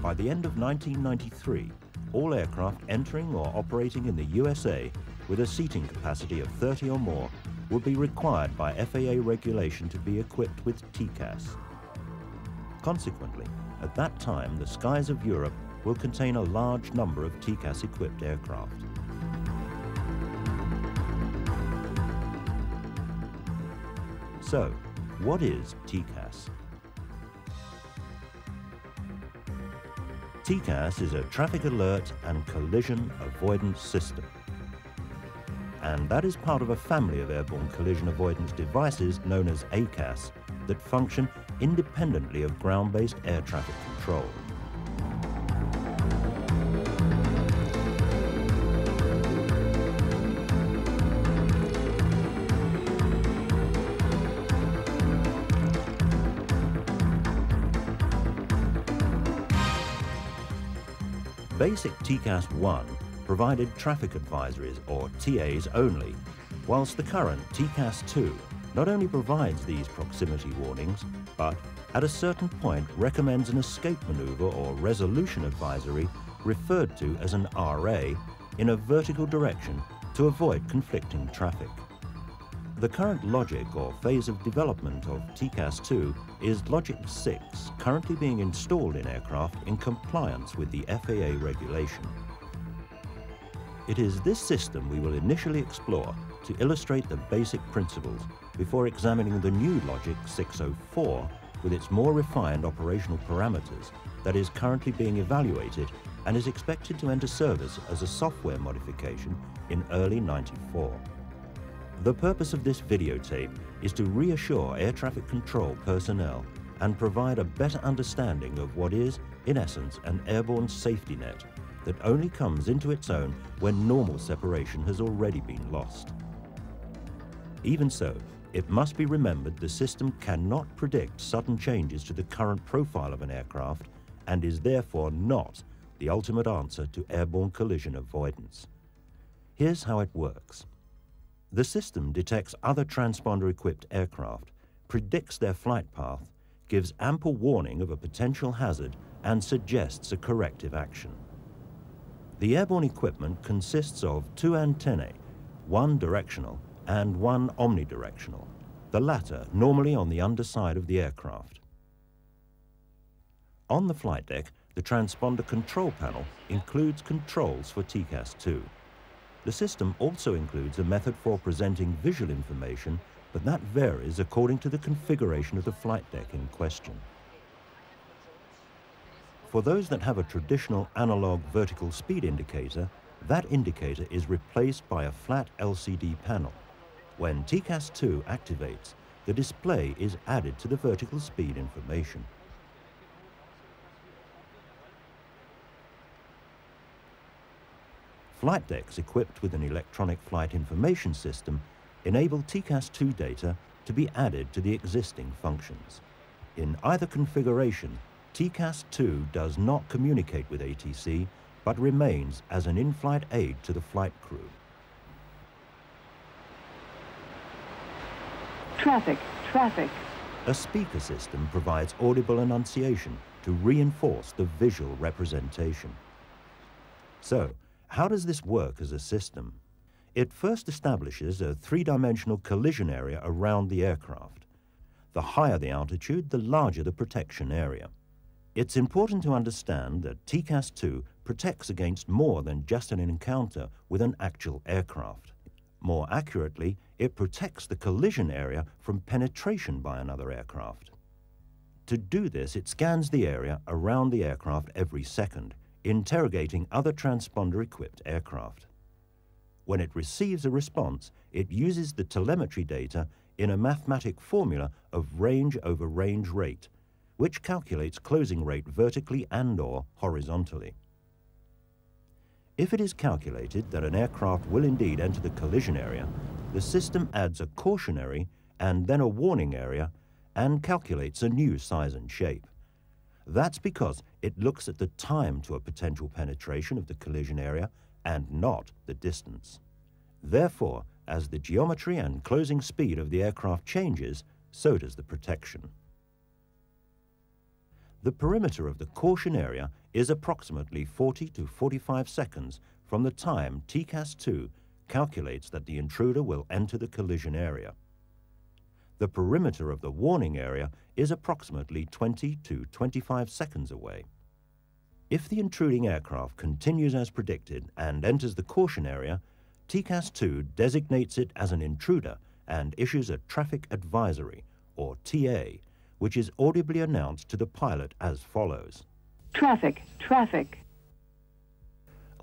By the end of 1993, all aircraft entering or operating in the USA with a seating capacity of 30 or more will be required by FAA regulation to be equipped with TCAS. Consequently, at that time, the skies of Europe will contain a large number of TCAS-equipped aircraft. So, what is TCAS? TCAS is a traffic alert and collision avoidance system. And that is part of a family of airborne collision avoidance devices known as ACAS that function independently of ground-based air traffic control. Basic TCAS 1 provided traffic advisories, or TAs, only, whilst the current TCAS 2 not only provides these proximity warnings, but at a certain point recommends an escape maneuver or resolution advisory referred to as an RA in a vertical direction to avoid conflicting traffic. The current logic or phase of development of TCAS 2 is Logic 6, currently being installed in aircraft in compliance with the FAA regulation. It is this system we will initially explore to illustrate the basic principles before examining the new Logic 604 with its more refined operational parameters that is currently being evaluated and is expected to enter service as a software modification in early '94. The purpose of this videotape is to reassure air traffic control personnel and provide a better understanding of what is, in essence, an airborne safety net that only comes into its own when normal separation has already been lost. Even so, it must be remembered the system cannot predict sudden changes to the current profile of an aircraft and is therefore not the ultimate answer to airborne collision avoidance. Here's how it works. The system detects other transponder-equipped aircraft, predicts their flight path, gives ample warning of a potential hazard, and suggests a corrective action. The airborne equipment consists of 2 antennae, one directional and one omnidirectional, the latter normally on the underside of the aircraft. On the flight deck, the transponder control panel includes controls for TCAS 2. The system also includes a method for presenting visual information, but that varies according to the configuration of the flight deck in question. For those that have a traditional analog vertical speed indicator, that indicator is replaced by a flat LCD panel. When TCAS 2 activates, the display is added to the vertical speed information. Flight decks equipped with an electronic flight information system enable TCAS 2 data to be added to the existing functions. In either configuration, TCAS 2 does not communicate with ATC, but remains as an in-flight aid to the flight crew. Traffic, traffic. A speaker system provides audible enunciation to reinforce the visual representation. So, how does this work as a system? It first establishes a 3-dimensional collision area around the aircraft. The higher the altitude, the larger the protection area. It's important to understand that TCAS 2 protects against more than just an encounter with an actual aircraft. More accurately, it protects the collision area from penetration by another aircraft. To do this, it scans the area around the aircraft every second, interrogating other transponder-equipped aircraft. When it receives a response, it uses the telemetry data in a mathematic formula of range over range rate, which calculates closing rate vertically and/or horizontally. If it is calculated that an aircraft will indeed enter the collision area, the system adds a cautionary and then a warning area and calculates a new size and shape. That's because it looks at the time to a potential penetration of the collision area and not the distance. Therefore, as the geometry and closing speed of the aircraft changes, so does the protection. The perimeter of the caution area is approximately 40 to 45 seconds from the time TCAS-2 calculates that the intruder will enter the collision area. The perimeter of the warning area is approximately 20 to 25 seconds away. If the intruding aircraft continues as predicted and enters the caution area, TCAS-2 designates it as an intruder and issues a traffic advisory, or TA, which is audibly announced to the pilot as follows. Traffic, traffic.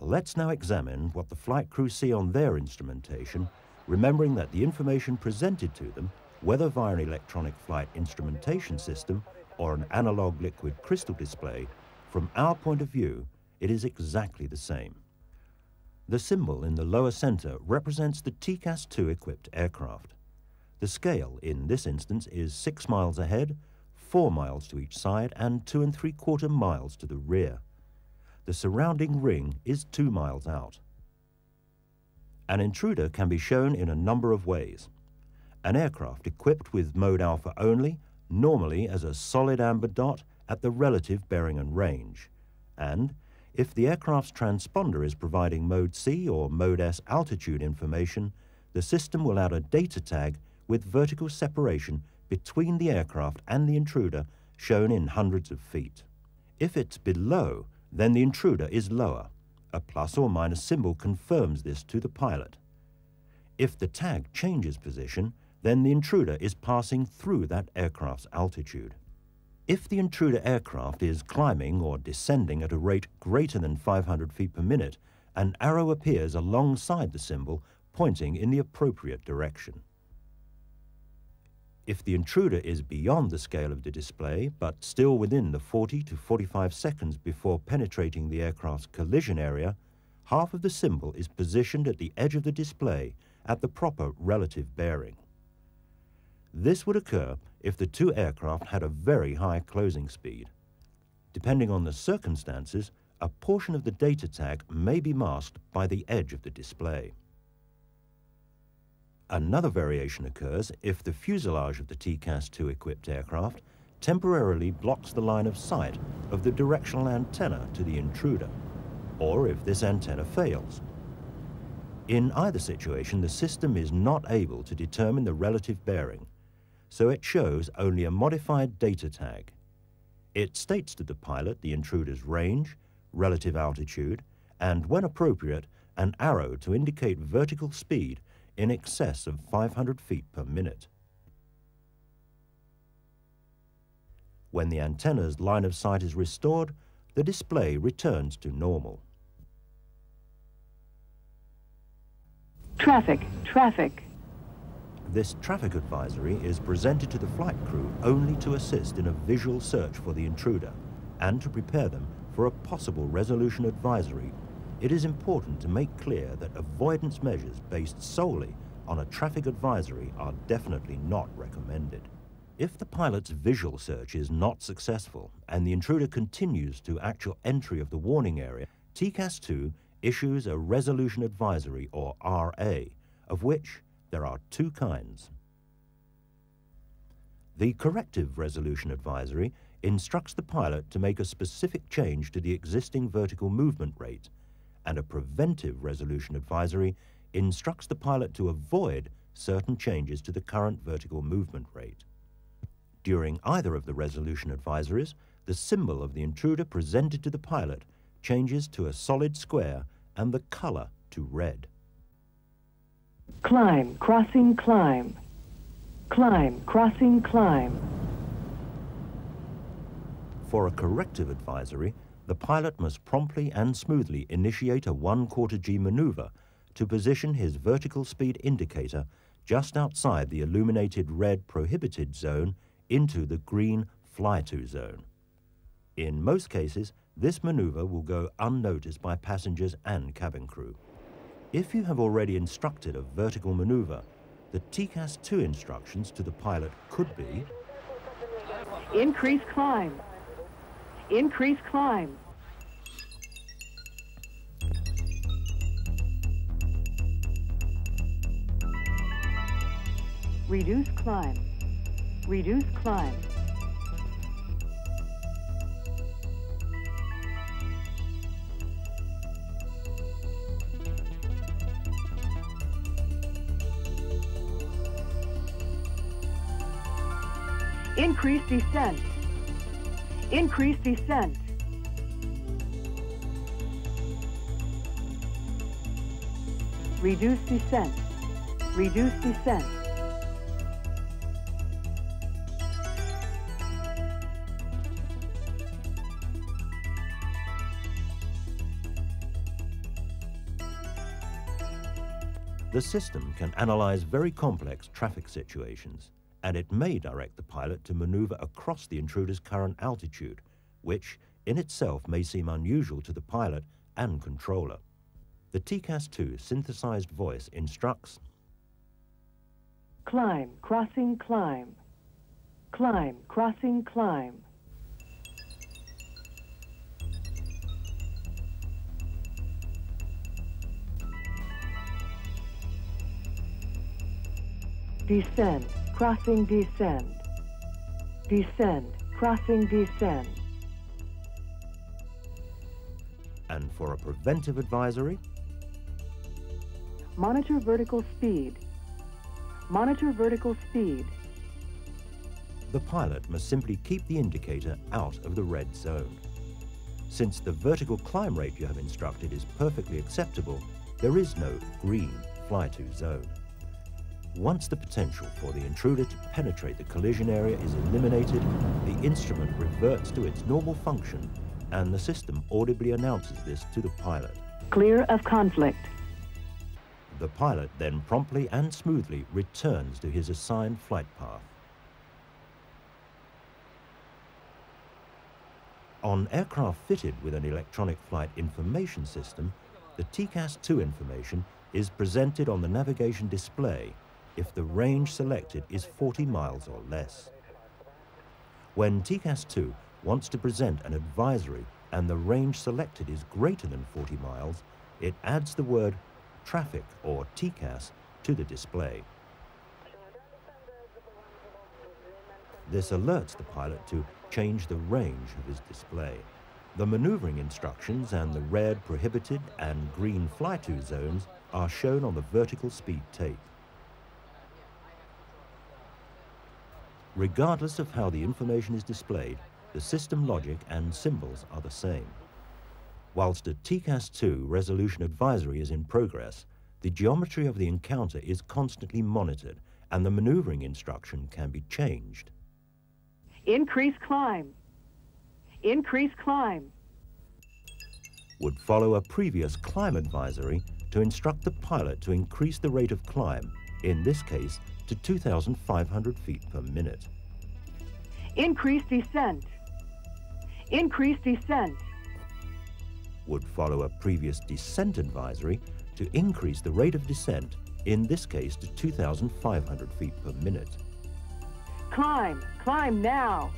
Let's now examine what the flight crew see on their instrumentation, remembering that the information presented to them, whether via an electronic flight instrumentation system or an analog liquid crystal display, from our point of view, it is exactly the same. The symbol in the lower center represents the TCAS-2 equipped aircraft. The scale in this instance is 6 miles ahead, 4 miles to each side, and 2 3/4 miles to the rear. The surrounding ring is 2 miles out. An intruder can be shown in a number of ways. An aircraft equipped with mode alpha only, normally as a solid amber dot at the relative bearing and range, and if the aircraft's transponder is providing mode C or mode S altitude information, the system will add a data tag with vertical separation between the aircraft and the intruder shown in hundreds of feet. If it's below, then the intruder is lower. A plus or minus symbol confirms this to the pilot. If the tag changes position, then the intruder is passing through that aircraft's altitude. If the intruder aircraft is climbing or descending at a rate greater than 500 feet per minute, an arrow appears alongside the symbol pointing in the appropriate direction. If the intruder is beyond the scale of the display, but still within the 40 to 45 seconds before penetrating the aircraft's collision area, half of the symbol is positioned at the edge of the display at the proper relative bearing. This would occur if the two aircraft had a very high closing speed. Depending on the circumstances, a portion of the data tag may be masked by the edge of the display. Another variation occurs if the fuselage of the TCAS-2 equipped aircraft temporarily blocks the line of sight of the directional antenna to the intruder, or if this antenna fails. In either situation, the system is not able to determine the relative bearing, so it shows only a modified data tag. It states to the pilot the intruder's range, relative altitude, and, when appropriate, an arrow to indicate vertical speed in excess of 500 feet per minute. When the antenna's line of sight is restored, the display returns to normal. Traffic, traffic. This traffic advisory is presented to the flight crew only to assist in a visual search for the intruder and to prepare them for a possible resolution advisory. It is important to make clear that avoidance measures based solely on a traffic advisory are definitely not recommended. If the pilot's visual search is not successful and the intruder continues to actual entry of the warning area, TCAS-2 issues a resolution advisory, or RA, of which there are two kinds. The corrective resolution advisory instructs the pilot to make a specific change to the existing vertical movement rate, and a preventive resolution advisory instructs the pilot to avoid certain changes to the current vertical movement rate. During either of the resolution advisories, the symbol of the intruder presented to the pilot changes to a solid square and the color to red. Climb, crossing, climb. Climb, crossing, climb. For a corrective advisory, the pilot must promptly and smoothly initiate a 1/4 G maneuver to position his vertical speed indicator just outside the illuminated red prohibited zone into the green fly-to zone. In most cases, this maneuver will go unnoticed by passengers and cabin crew. If you have already instructed a vertical maneuver, the TCAS-2 instructions to the pilot could be: Increase climb. Increase climb. Reduce climb. Reduce climb. Increase descent. Increase descent. Reduce descent. Reduce descent. The system can analyze very complex traffic situations, and it may direct the pilot to maneuver across the intruder's current altitude, which in itself may seem unusual to the pilot and controller. The TCAS-2 synthesized voice instructs: Climb, crossing, climb. Climb, crossing, climb. Descend, crossing, descend. Descend, crossing, descend. And for a preventive advisory, Monitor vertical speed. Monitor vertical speed. the pilot must simply keep the indicator out of the red zone. Since the vertical climb rate you have instructed is perfectly acceptable, there is no green fly-to zone. Once the potential for the intruder to penetrate the collision area is eliminated, the instrument reverts to its normal function, and the system audibly announces this to the pilot. Clear of conflict. The pilot then promptly and smoothly returns to his assigned flight path. On aircraft fitted with an electronic flight information system, the TCAS-2 information is presented on the navigation display if the range selected is 40 miles or less. When TCAS-2 wants to present an advisory and the range selected is greater than 40 miles, it adds the word traffic or TCAS to the display. This alerts the pilot to change the range of his display. The maneuvering instructions and the red prohibited and green fly-to zones are shown on the vertical speed tape. Regardless of how the information is displayed, the system logic and symbols are the same. Whilst a TCAS-2 resolution advisory is in progress, the geometry of the encounter is constantly monitored and the maneuvering instruction can be changed. Increase climb. Increase climb. Would follow a previous climb advisory to instruct the pilot to increase the rate of climb, in this case to 2,500 feet per minute. Increase descent. Increase descent. Would follow a previous descent advisory to increase the rate of descent, in this case to 2,500 feet per minute. Climb. Climb now.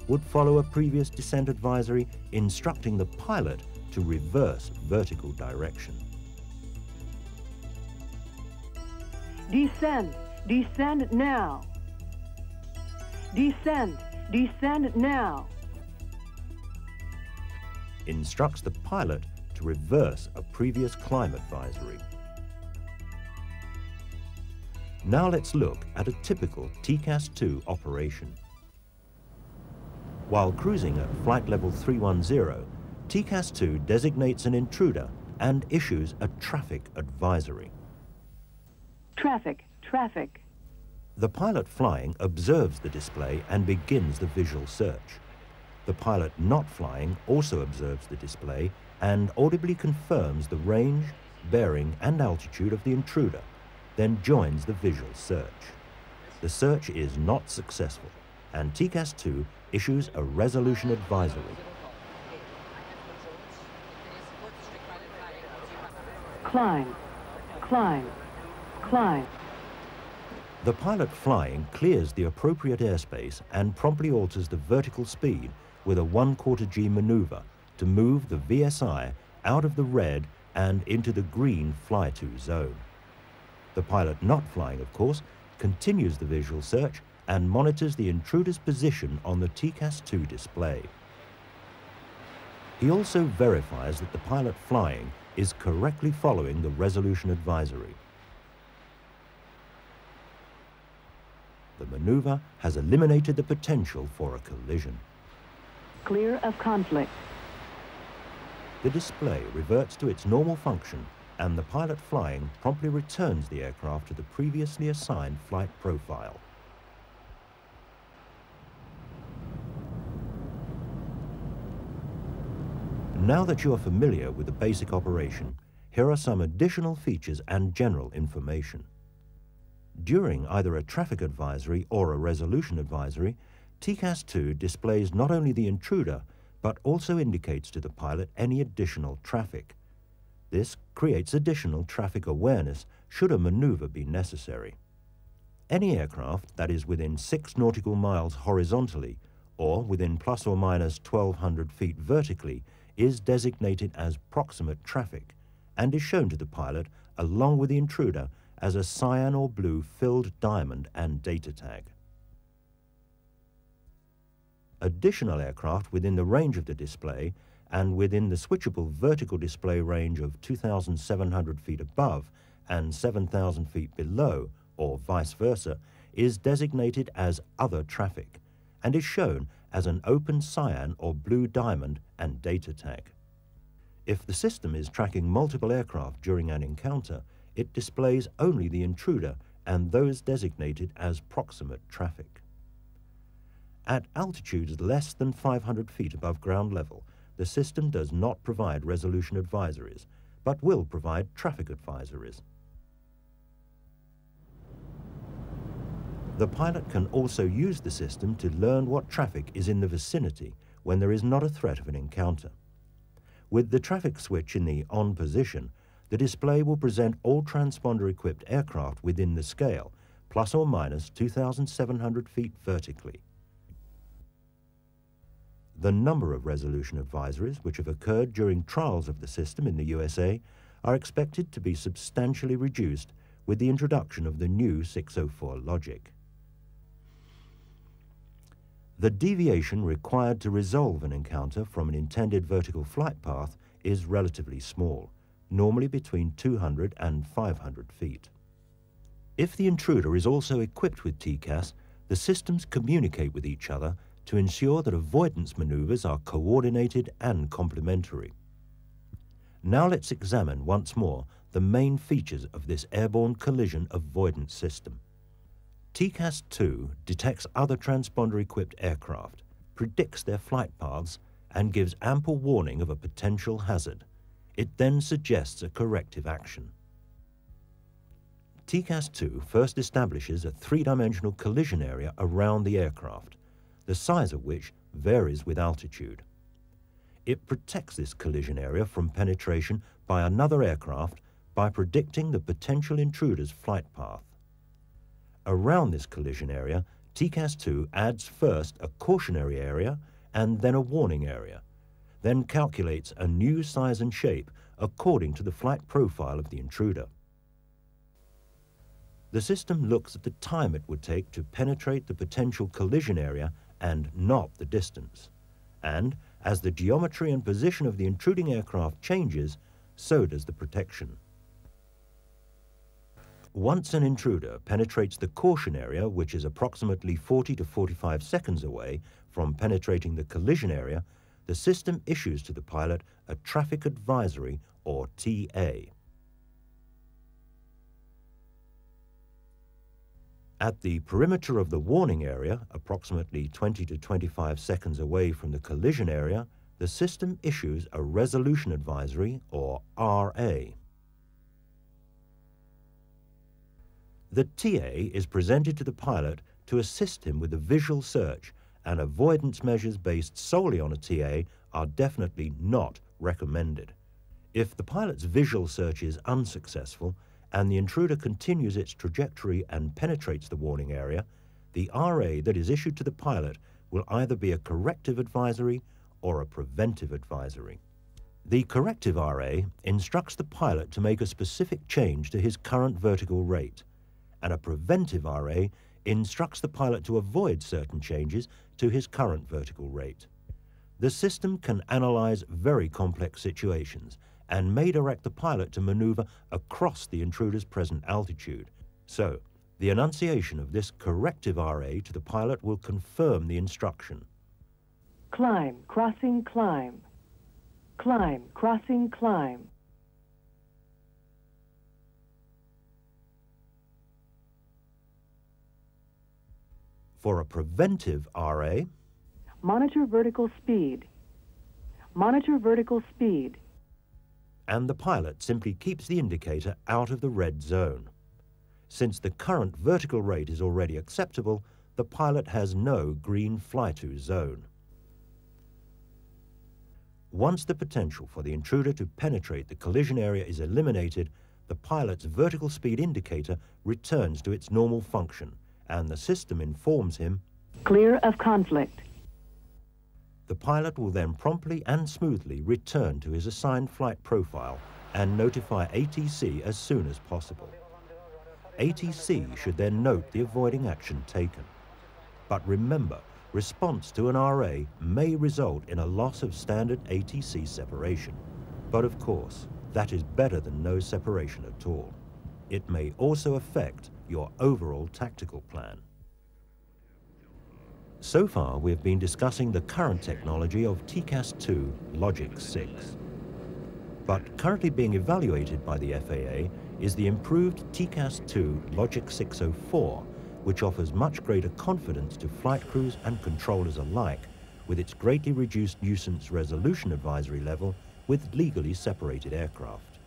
Would follow a previous descent advisory instructing the pilot to reverse vertical direction. Descend. Descend now. Descend. Descend now. Instructs the pilot to reverse a previous climb advisory. Now let's look at a typical TCAS-2 operation. While cruising at flight level 310, TCAS-2 designates an intruder and issues a traffic advisory. Traffic. Traffic. The pilot flying observes the display and begins the visual search. The pilot not flying also observes the display and audibly confirms the range, bearing and altitude of the intruder, then joins the visual search. The search is not successful, and TCAS-2 issues a resolution advisory. Climb. Climb. Climb. The pilot flying clears the appropriate airspace and promptly alters the vertical speed with a 1/4 G maneuver to move the VSI out of the red and into the green fly-to zone. The pilot not flying, of course, continues the visual search and monitors the intruder's position on the TCAS-2 display. He also verifies that the pilot flying is correctly following the resolution advisory. The maneuver has eliminated the potential for a collision. Clear of conflict. The display reverts to its normal function, and the pilot flying promptly returns the aircraft to the previously assigned flight profile. Now that you are familiar with the basic operation, here are some additional features and general information. During either a traffic advisory or a resolution advisory, TCAS-2 displays not only the intruder, but also indicates to the pilot any additional traffic. This creates additional traffic awareness should a maneuver be necessary. Any aircraft that is within 6 nautical miles horizontally or within plus or minus 1,200 feet vertically is designated as proximate traffic and is shown to the pilot along with the intruder as a cyan or blue filled diamond and data tag. Additional aircraft within the range of the display and within the switchable vertical display range of 2,700 feet above and 7,000 feet below, or vice versa, is designated as other traffic and is shown as an open cyan or blue diamond and data tag. If the system is tracking multiple aircraft during an encounter, it displays only the intruder and those designated as proximate traffic. At altitudes less than 500 feet above ground level, the system does not provide resolution advisories, but will provide traffic advisories. The pilot can also use the system to learn what traffic is in the vicinity when there is not a threat of an encounter. With the traffic switch in the on position, the display will present all transponder-equipped aircraft within the scale, plus or minus 2,700 feet vertically. The number of resolution advisories which have occurred during trials of the system in the USA are expected to be substantially reduced with the introduction of the new 604 logic. The deviation required to resolve an encounter from an intended vertical flight path is relatively small, normally between 200 and 500 feet. If the intruder is also equipped with TCAS, the systems communicate with each other to ensure that avoidance maneuvers are coordinated and complementary. Now let's examine once more the main features of this airborne collision avoidance system. TCAS-2 detects other transponder-equipped aircraft, predicts their flight paths, and gives ample warning of a potential hazard. It then suggests a corrective action. TCAS-2 first establishes a three-dimensional collision area around the aircraft, the size of which varies with altitude. It protects this collision area from penetration by another aircraft by predicting the potential intruder's flight path. Around this collision area, TCAS-2 adds first a cautionary area and then a warning area, then calculates a new size and shape according to the flight profile of the intruder. The system looks at the time it would take to penetrate the potential collision area and not the distance. And as the geometry and position of the intruding aircraft changes, so does the protection. Once an intruder penetrates the caution area, which is approximately 40 to 45 seconds away from penetrating the collision area, the system issues to the pilot a traffic advisory, or TA. At the perimeter of the warning area, approximately 20 to 25 seconds away from the collision area, the system issues a resolution advisory, or RA. The TA is presented to the pilot to assist him with the visual search, and avoidance measures based solely on a TA are definitely not recommended. If the pilot's visual search is unsuccessful and the intruder continues its trajectory and penetrates the warning area, the RA that is issued to the pilot will either be a corrective advisory or a preventive advisory. The corrective RA instructs the pilot to make a specific change to his current vertical rate, and a preventive RA instructs the pilot to avoid certain changes to his current vertical rate. The system can analyze very complex situations and may direct the pilot to maneuver across the intruder's present altitude. So, The enunciation of this corrective RA to the pilot will confirm the instruction. Climb, crossing, climb. Climb, crossing, climb. For a preventive RA, Monitor vertical speed. Monitor vertical speed. and the pilot simply keeps the indicator out of the red zone. Since the current vertical rate is already acceptable, the pilot has no green fly-to zone. Once the potential for the intruder to penetrate the collision area is eliminated, the pilot's vertical speed indicator returns to its normal function, and the system informs him, Clear of conflict. the pilot will then promptly and smoothly return to his assigned flight profile and notify ATC as soon as possible. ATC should then note the avoiding action taken. But remember, response to an RA may result in a loss of standard ATC separation. But of course, that is better than no separation at all. It may also affect your overall tactical plan. So far, we have been discussing the current technology of TCAS 2 Logic 6. But currently being evaluated by the FAA is the improved TCAS 2 Logic 604, which offers much greater confidence to flight crews and controllers alike, with its greatly reduced nuisance resolution advisory level with legally separated aircraft.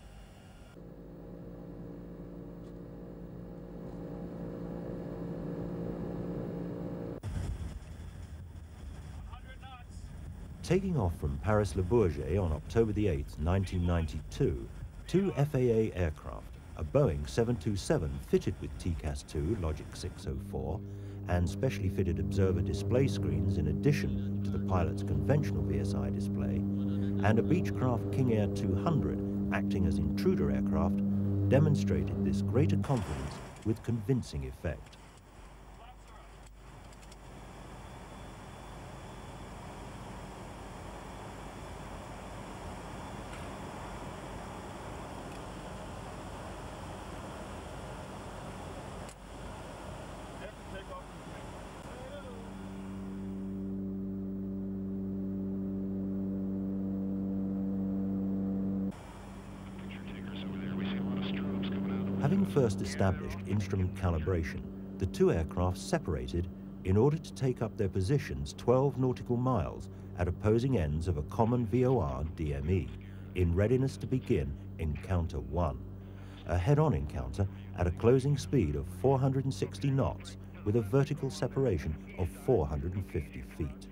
Taking off from Paris-Le Bourget on October the 8th, 1992, two FAA aircraft, a Boeing 727 fitted with TCAS-2 Logic 604 and specially fitted observer display screens in addition to the pilot's conventional VSI display, and a Beechcraft King Air 200 acting as intruder aircraft, demonstrated this greater confidence with convincing effect. Having first established instrument calibration, the two aircraft separated in order to take up their positions 12 nautical miles at opposing ends of a common VOR DME, in readiness to begin Encounter 1, a head-on encounter at a closing speed of 460 knots with a vertical separation of 450 feet.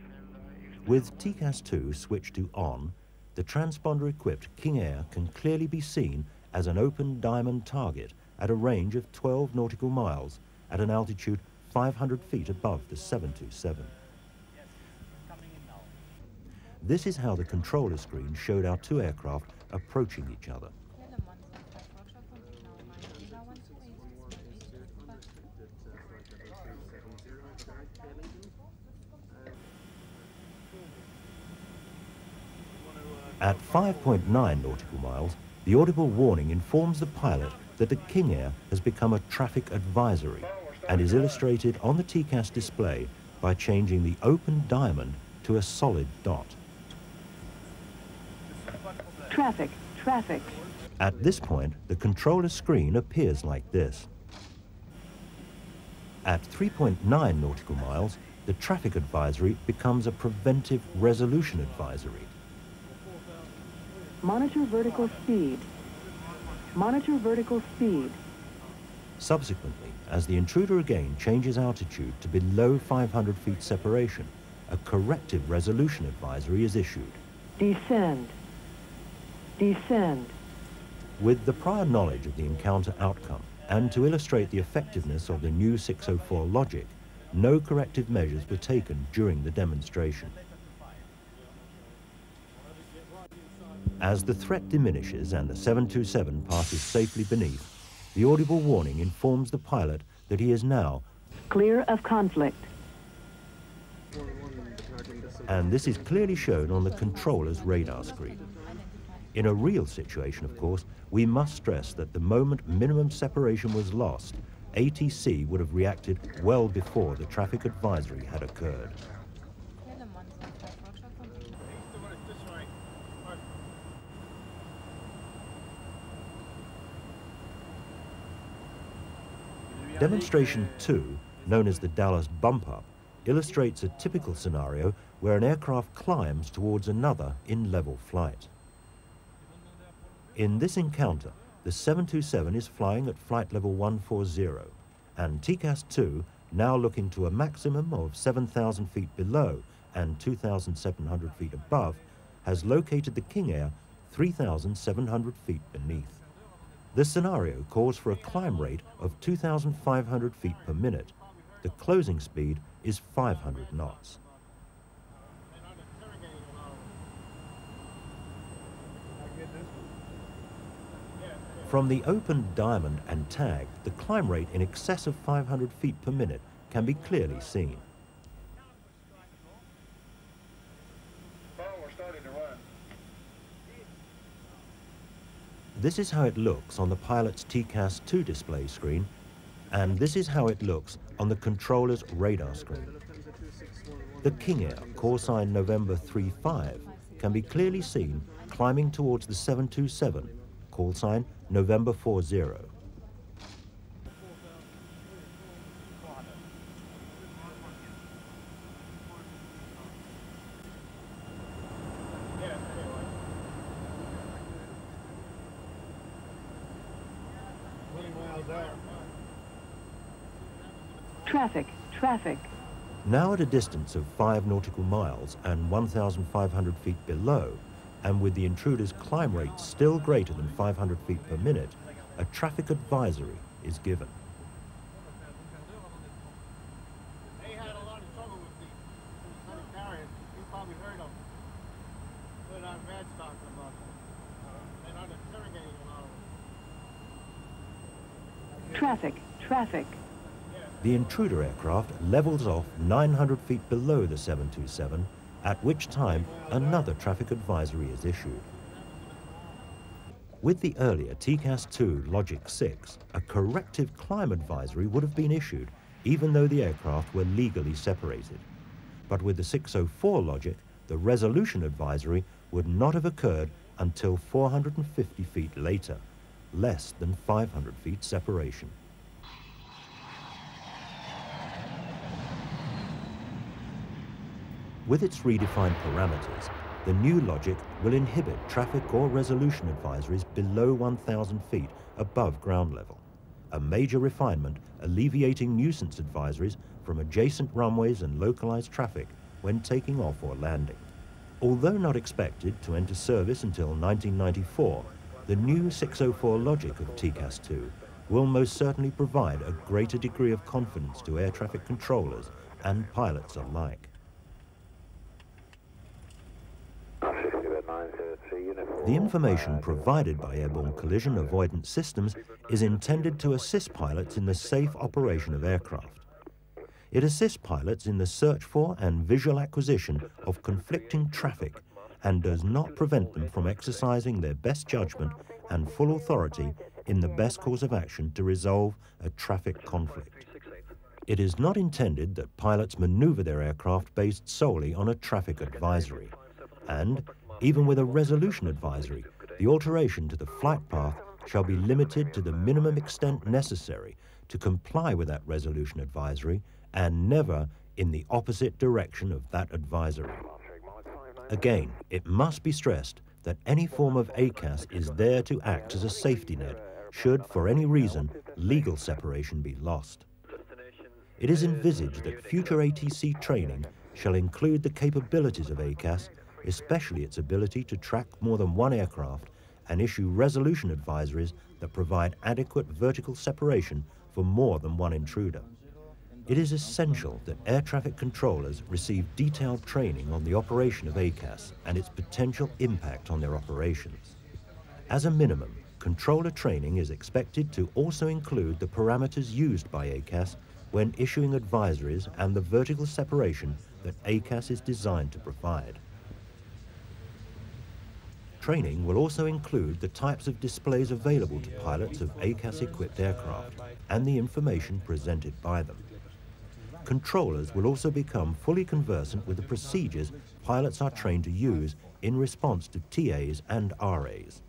With TCAS-2 switched to on, the transponder-equipped King Air can clearly be seen as an open diamond target at a range of 12 nautical miles at an altitude 500 feet above the 727. This is how the controller screen showed our two aircraft approaching each other. At 5.9 nautical miles, the audible warning informs the pilot that the King Air has become a traffic advisory and is illustrated on the TCAS display by changing the open diamond to a solid dot. Traffic, traffic. At this point, the controller screen appears like this. At 3.9 nautical miles, the traffic advisory becomes a preventive resolution advisory. Monitor vertical speed. Monitor vertical speed. Subsequently, as the intruder again changes altitude to below 500 feet separation, a corrective resolution advisory is issued. Descend. Descend. With the prior knowledge of the encounter outcome, and to illustrate the effectiveness of the new 604 logic, no corrective measures were taken during the demonstration. As the threat diminishes and the 727 passes safely beneath, the audible warning informs the pilot that he is now Clear of conflict. and this is clearly shown on the controller's radar screen. In a real situation, of course, we must stress that the moment minimum separation was lost, ATC would have reacted well before the traffic advisory had occurred. Demonstration 2, known as the Dallas bump-up, illustrates a typical scenario where an aircraft climbs towards another in level flight. In this encounter, the 727 is flying at flight level 140, and TCAS-2, now looking to a maximum of 7,000 feet below and 2,700 feet above, has located the King Air 3,700 feet beneath. The scenario calls for a climb rate of 2,500 feet per minute. The closing speed is 500 knots. From the open diamond and tag, the climb rate in excess of 500 feet per minute can be clearly seen. This is how it looks on the pilot's TCAS-2 display screen, and this is how it looks on the controller's radar screen. The King Air, call sign November 35, can be clearly seen climbing towards the 727, call sign November 40. Traffic, traffic. Now at a distance of 5 nautical miles and 1,500 feet below, and with the intruder's climb rate still greater than 500 feet per minute, a traffic advisory is given. They had a lot of trouble with these honey carriers. You probably heard them. But our Rad's talking about them. And I'm interrogating a lot of them. Traffic, traffic. The intruder aircraft levels off 900 feet below the 727, at which time another traffic advisory is issued. With the earlier TCAS-2 Logic 6, a corrective climb advisory would have been issued, even though the aircraft were legally separated. But with the 604 Logic, the resolution advisory would not have occurred until 450 feet later, less than 500 feet separation. With its redefined parameters, the new logic will inhibit traffic or resolution advisories below 1,000 feet above ground level, a major refinement alleviating nuisance advisories from adjacent runways and localized traffic when taking off or landing. Although not expected to enter service until 1994, the new 604 logic of TCAS-2 will most certainly provide a greater degree of confidence to air traffic controllers and pilots alike. The information provided by airborne collision avoidance systems is intended to assist pilots in the safe operation of aircraft. It assists pilots in the search for and visual acquisition of conflicting traffic and does not prevent them from exercising their best judgment and full authority in the best course of action to resolve a traffic conflict. It is not intended that pilots maneuver their aircraft based solely on a traffic advisory, and even with a resolution advisory, the alteration to the flight path shall be limited to the minimum extent necessary to comply with that resolution advisory and never in the opposite direction of that advisory. Again, it must be stressed that any form of ACAS is there to act as a safety net should, for any reason, legal separation be lost. It is envisaged that future ATC training shall include the capabilities of ACAS, especially its ability to track more than one aircraft and issue resolution advisories that provide adequate vertical separation for more than one intruder. It is essential that air traffic controllers receive detailed training on the operation of ACAS and its potential impact on their operations. As a minimum, controller training is expected to also include the parameters used by ACAS when issuing advisories and the vertical separation that ACAS is designed to provide. Training will also include the types of displays available to pilots of ACAS-equipped aircraft and the information presented by them. Controllers will also become fully conversant with the procedures pilots are trained to use in response to TAs and RAs.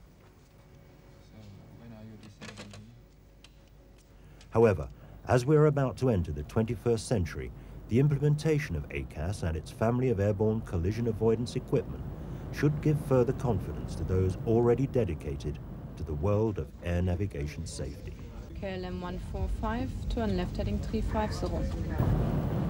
However, as we're about to enter the 21st century, the implementation of ACAS and its family of airborne collision avoidance equipment should give further confidence to those already dedicated to the world of air navigation safety. KLM 145, turn left heading 350.